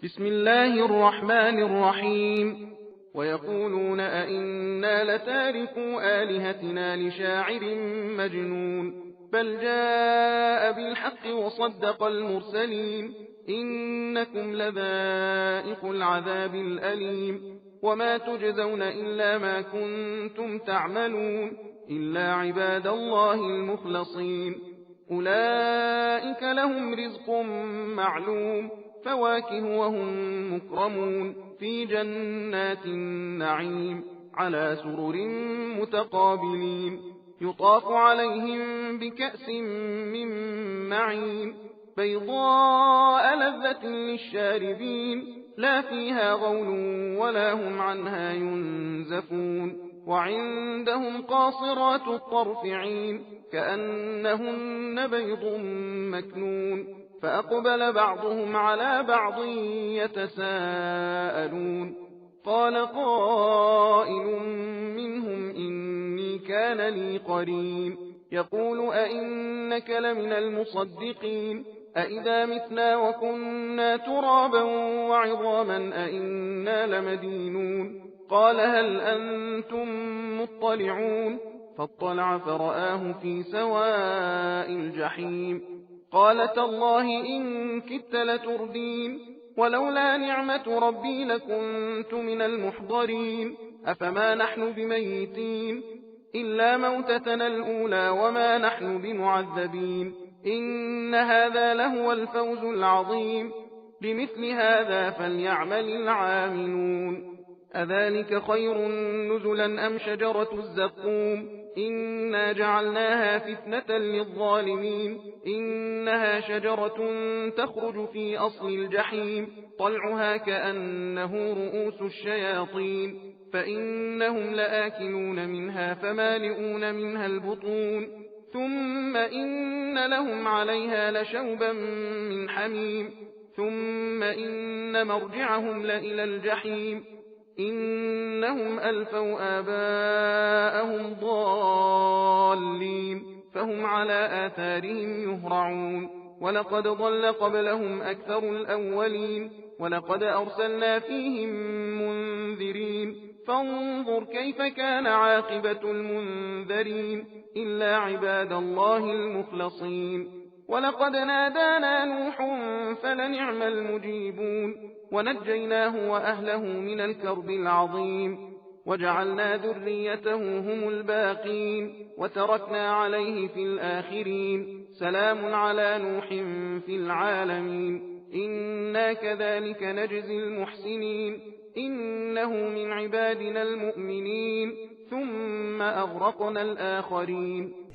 بسم الله الرحمن الرحيم ويقولون أئنا لتاركوا آلهتنا لشاعر مجنون بل جاء بالحق وصدق المرسلين إنكم لذائق العذاب الأليم وما تجزون إلا ما كنتم تعملون إلا عباد الله المخلصين أولئك لهم رزق معلوم فواكه وهم مكرمون في جنات النعيم على سرر متقابلين يطاف عليهم بكأس من معين بيضاء لذة للشاربين لا فيها غول ولا هم عنها ينزفون وعندهم قاصرات الطرف عين كأنهن بيض مكنون فأقبل بعضهم على بعض يتساءلون قال قائل منهم إني كان لي قرين يقول أئنك لمن المصدقين أئذا متنا وكنا ترابا وعظاما أئنا لمدينون قال هل أنتم مطلعون فاطلع فرآه في سواء الجحيم قال تالله إن كدت لتردين ولولا نعمة ربي لكنت من المحضرين أفما نحن بميتين إلا موتتنا الأولى وما نحن بمعذبين إن هذا لهو الفوز العظيم لمثل هذا فليعمل العاملون أذلك خير نزلا أم شجرة الزقوم إنا جعلناها فتنة للظالمين إنها شجرة تخرج في أصل الجحيم طلعها كأنه رؤوس الشياطين فإنهم لآكلون منها فمالئون منها البطون ثم إن لهم عليها لشوبا من حميم ثم إن مرجعهم لإلى الجحيم إنهم ألفوا آباءهم ضالين فهم على آثارهم يهرعون ولقد ضل قبلهم أكثر الأولين ولقد أرسلنا فيهم منذرين فانظر كيف كان عاقبة المنذرين إلا عباد الله المخلصين ولقد نادانا نوح فلنعم المجيبون ونجيناه وأهله من الكرب العظيم وجعلنا ذريته هم الباقين وتركنا عليه في الآخرين سلام على نوح في العالمين إنا كذلك نجزي المحسنين إنه من عبادنا المؤمنين ثم أغرقنا الآخرين।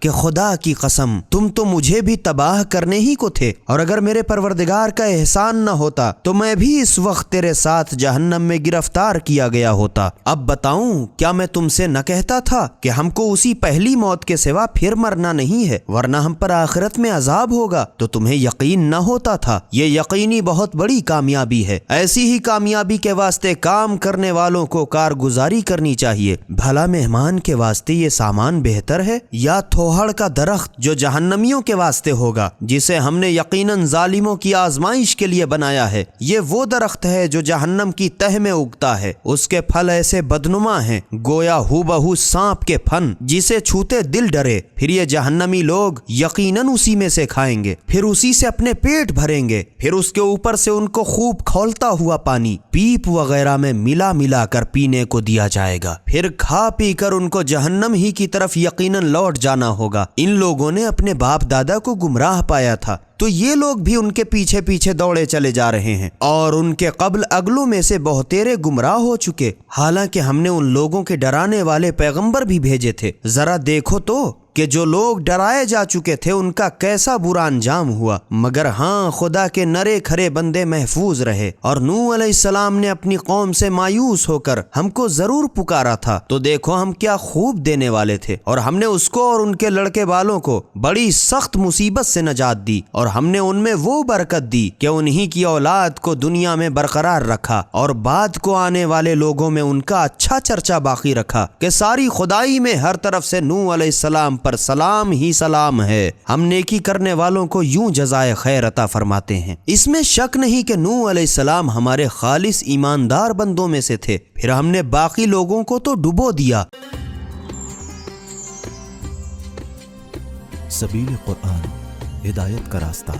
کہ خدا کی قسم تم تو مجھے بھی تباہ کرنے ہی کو تھے، اور اگر میرے پروردگار کا احسان نہ ہوتا تو میں بھی اس وقت تیرے ساتھ جہنم میں گرفتار کیا گیا ہوتا۔ اب بتاؤں کیا میں تم سے نہ کہتا تھا کہ ہم کو اسی پہلی موت کے سوا پھر مرنا نہیں ہے، ورنہ ہم پر آخرت میں عذاب ہوگا، تو تمہیں یقین نہ ہوتا تھا؟ یہ یقینی بہت بڑی کامیابی ہے۔ ایسی ہی کامیابی کے واسطے کام کرنے والوں کو کارگزاری کرنی چاہیے۔ بھلا مہمان کے واسطے یہ سامان بہتر ہے یا تھوہڑ کا درخت جو جہنمیوں کے واسطے ہوگا، جسے ہم نے یقیناً ظالموں کی آزمائش کے لیے بنایا ہے؟ یہ وہ درخت ہے جو جہنم کی تہ میں اگتا ہے، اس کے پھل ایسے بدنما ہیں گویا ہو بہو سانپ کے پھن، جسے چھوتے دل ڈرے۔ پھر یہ جہنمی لوگ یقیناً اسی میں سے کھائیں گے، پھر اسی سے اپنے پیٹ بھریں گے، پھر اس کے اوپر سے ان کو خوب کھولتا ہوا پانی پیپ وغیرہ میں ملا ملا کر پینے کو دیا جائے گا، پھر کھا پی کر ان کو جہنم ہی کی طرف یقیناً لوٹ جانا ہوگا۔ ان لوگوں نے اپنے باپ دادا کو گمراہ پایا تھا، تو یہ لوگ بھی ان کے پیچھے پیچھے دوڑے چلے جا رہے ہیں، اور ان کے قبل اگلوں میں سے بہتیرے گمراہ ہو چکے، حالانکہ ہم نے ان لوگوں کے ڈرانے والے پیغمبر بھی بھیجے تھے۔ ذرا دیکھو تو کہ جو لوگ ڈرائے جا چکے تھے ان کا کیسا برا انجام ہوا، مگر ہاں خدا کے نرے کھرے بندے محفوظ رہے۔ اور نوح علیہ السلام نے اپنی قوم سے مایوس ہو کر ہم کو ضرور پکارا تھا، تو دیکھو ہم کیا خوب دینے والے تھے، اور ہم نے اس کو اور ان کے لڑکے والوں کو بڑی سخت مصیبت سے نجات دی، اور ہم نے ان میں وہ برکت دی کہ انہی کی اولاد کو دنیا میں برقرار رکھا، اور بعد کو آنے والے لوگوں میں ان کا اچھا چرچا باقی رکھا کہ ساری خدائی میں ہر طرف سے نوح علیہ السلام پر سلام ہی سلام ہے۔ ہم نیکی کرنے والوں کو یوں جزائے خیر عطا فرماتے ہیں۔ اس میں شک نہیں کہ نوح علیہ السلام ہمارے خالص ایماندار بندوں میں سے تھے، پھر ہم نے باقی لوگوں کو تو ڈبو دیا۔ سبیل قرآن، ہدایت کا راستہ۔